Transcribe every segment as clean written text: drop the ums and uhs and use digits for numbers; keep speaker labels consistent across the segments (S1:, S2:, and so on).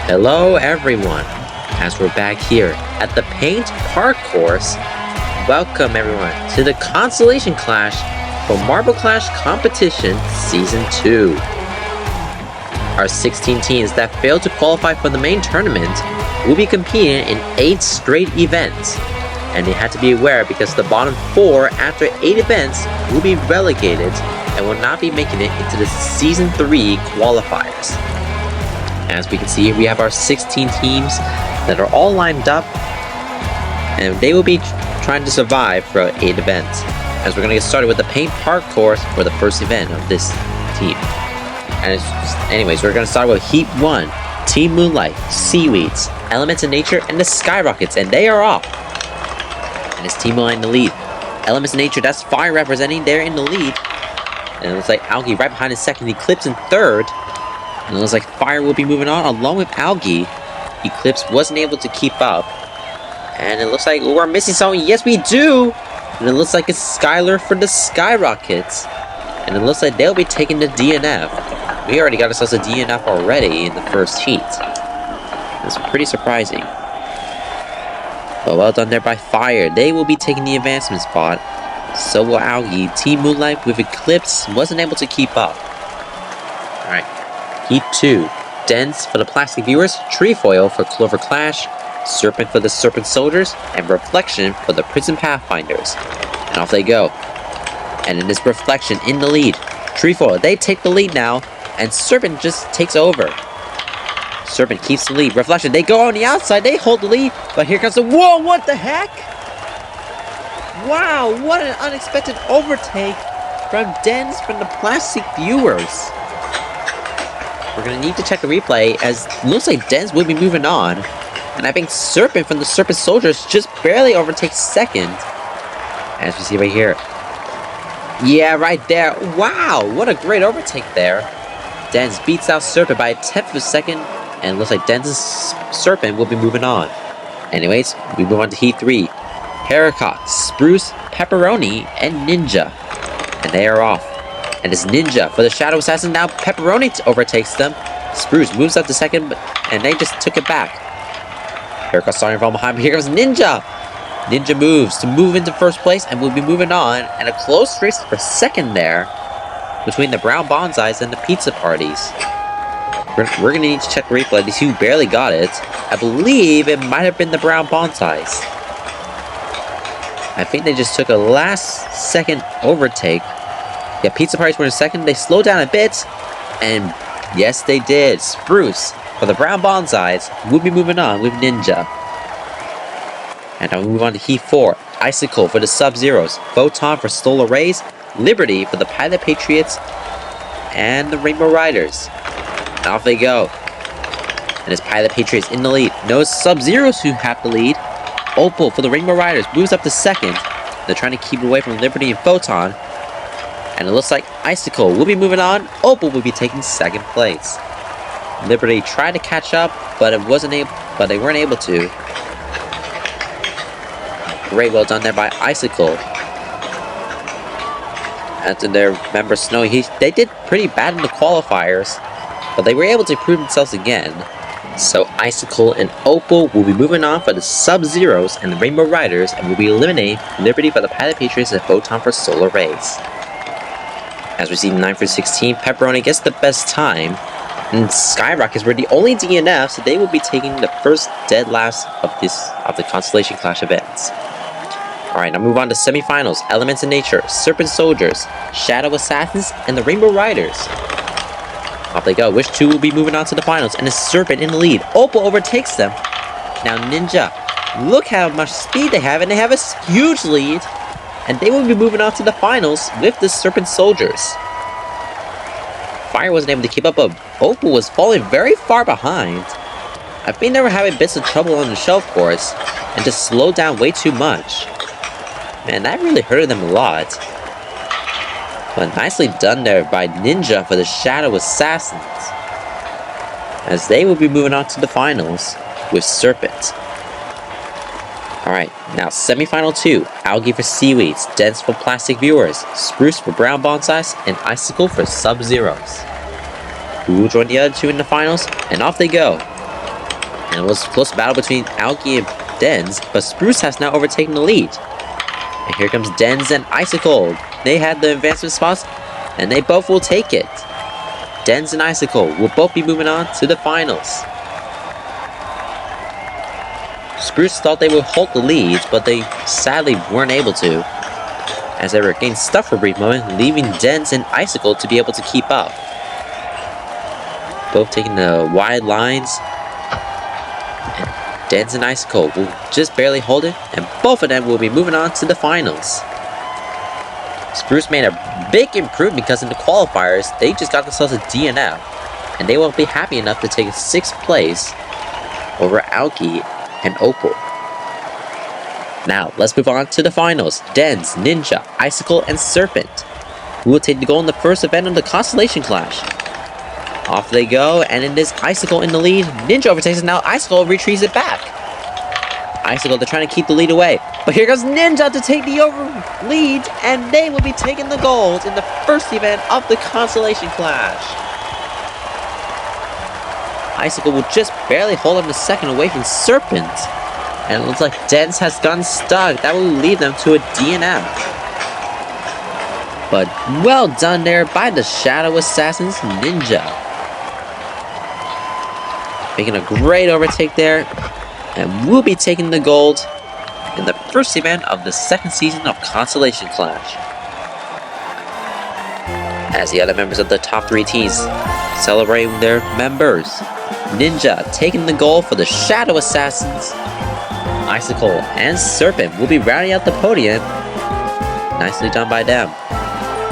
S1: Hello everyone, as we're back here at the Paint Park course. Welcome everyone to the Consolation Clash for Marble Clash Competition Season 2. Our 16 teams that failed to qualify for the main tournament will be competing in 8 straight events. And they had to be aware because the bottom 4 after 8 events will be relegated and will not be making it into the Season 3 qualifiers. As we can see, we have our 16 teams that are all lined up, and they will be trying to survive for 8 events. As we're going to get started with the Paint Park course for the first event of this team. And anyways, we're going to start with Heat 1, Team Moonlight, Seaweeds, Elements of Nature, and the Skyrockets, and they are off. And it's Team Moonlight in the lead. Elements of Nature, that's Fire representing, they're in the lead. And it looks like Algae right behind in second, Eclipse in third. And it looks like Fire will be moving on along with Algae. Eclipse wasn't able to keep up. And it looks like we're missing someone. Yes, we do! And it looks like it's Skylar for the Skyrockets. And it looks like they'll be taking the DNF. We already got ourselves a DNF already in the first heat. That's pretty surprising. But well done there by Fire. They will be taking the advancement spot. So will Algae. Team Moonlight with Eclipse wasn't able to keep up. Alright. Heat 2, Dense for the Plastic Viewers, Trefoil for Clover Clash, Serpent for the Serpent Soldiers, and Reflection for the Prison Pathfinders. And off they go. And in this Reflection in the lead, Trefoil, they take the lead now, and Serpent just takes over. Serpent keeps the lead. Reflection, they go on the outside, they hold the lead, but here comes the, whoa, what the heck? Wow, what an unexpected overtake from Dense from the Plastic Viewers. We're going to need to check the replay, as it looks like Dense will be moving on. And I think Serpent from the Serpent Soldiers just barely overtakes second. As we see right here. Yeah, right there. Wow, what a great overtake there. Dense beats out Serpent by a 10th of a second. And it looks like Dense's Serpent will be moving on. Anyways, we move on to Heat 3. Paracock, Spruce, Pepperoni, and Ninja. And they are off. And it's Ninja for the Shadow Assassin. Now Pepperoni overtakes them. Spruce moves up to second, and they just took it back. Paracock starting from behind, but here comes Ninja. Ninja moves to move into first place, and we'll be moving on. And a close race for second there between the Brown Bonsais and the Pizza Parties. We're going to need to check the replay. These two barely got it. I believe it might have been the Brown Bonsais. I think they just took a last second overtake. Yeah, Pizza Parties were in second. They slowed down a bit. And yes, they did. Spruce for the Brown Bonsais will be moving on with Ninja. And now we move on to Heat 4. Icicle for the Sub-Zeros. Photon for Solar Rays. Liberty for the Pilot Patriots. And the Rainbow Riders. And off they go. And it's Pilot Patriots in the lead. No Sub-Zeros who have the lead. Opal for the Rainbow Riders moves up to second. They're trying to keep it away from Liberty and Photon. And it looks like Icicle will be moving on. Opal will be taking second place. Liberty tried to catch up, but they weren't able to. Great, well done there by Icicle. After their member Snowy, they did pretty bad in the qualifiers, but they were able to prove themselves again. So Icicle and Opal will be moving on for the Sub-Zeros and the Rainbow Riders, and will be eliminating Liberty for the Pilot Patriots and Photon for Solar Rays. As we see 9 for 16, Pepperoni gets the best time, and Skyrockets were the only DNF, so they will be taking the first dead last of the Constellation Clash events. Alright, now move on to semifinals. Elements of Nature, Serpent Soldiers, Shadow Assassins, and the Rainbow Riders. Off they go. Which two will be moving on to the finals? And it's Serpent in the lead. Opal overtakes them. Now Ninja, look how much speed they have, and they have a huge lead. And they will be moving on to the finals with the Serpent Soldiers. Fire wasn't able to keep up, but Opal was falling very far behind. I think they were having bits of trouble on the shelf course, and just slowed down way too much. Man, that really hurted them a lot. But nicely done there by Ninja for the Shadow Assassins. As they will be moving on to the finals with Serpent. Alright, now semifinal 2. Algae for Seaweeds, Dense for Plastic Viewers, Spruce for Brown Bonsais, and Icicle for Sub-Zeros. who will join the other two in the finals, and off they go. And it was a close battle between Alki and Denz, but Spruce has now overtaken the lead. And here comes Denz and Icicle. They had the advancement spots, and they both will take it. Denz and Icicle will both be moving on to the finals. Spruce thought they would hold the lead, but they sadly weren't able to, as they were getting stuck for a brief moment, leaving Denz and Icicle to be able to keep up. Both taking the wide lines, and Denz and Icicle will just barely hold it, and both of them will be moving on to the finals. Spruce made a big improvement because in the qualifiers, they just got themselves a DNF, and they won't be happy enough to take 6th place over Alki and Opal. Now, let's move on to the finals. Denz, Ninja, Icicle, and Serpent, who will take the goal in the first event of the Consolation Clash. Off they go, and it is Icicle in the lead. Ninja overtakes it now. Icicle retrieves it back. Icicle, they're trying to keep the lead away. But here goes Ninja to take the lead, and they will be taking the gold in the first event of the Consolation Clash. Icicle will just barely hold on the second away from Serpent. And it looks like Denz has gotten stuck. That will lead them to a DNF. But well done there by the Shadow Assassins Ninja. Making a great overtake there. And will be taking the gold in the first event of the second season of Consolation Clash. As the other members of the top 3 teams celebrate their members. Ninja taking the gold for the Shadow Assassins. Icicle and Serpent will be rounding out the podium. Nicely done by them.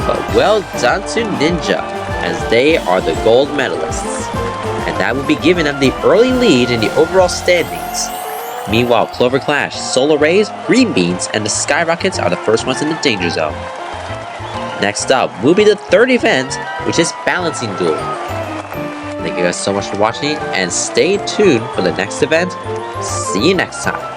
S1: But well done to Ninja, as they are the gold medalists. And that will be giving them the early lead in the overall standings. Meanwhile, Clover Clash, Solar Rays, Green Beans, and the Skyrockets are the first ones in the danger zone. Next up will be the third event, which is Balancing Duel. Thank you guys so much for watching, and stay tuned for the next event. See you next time.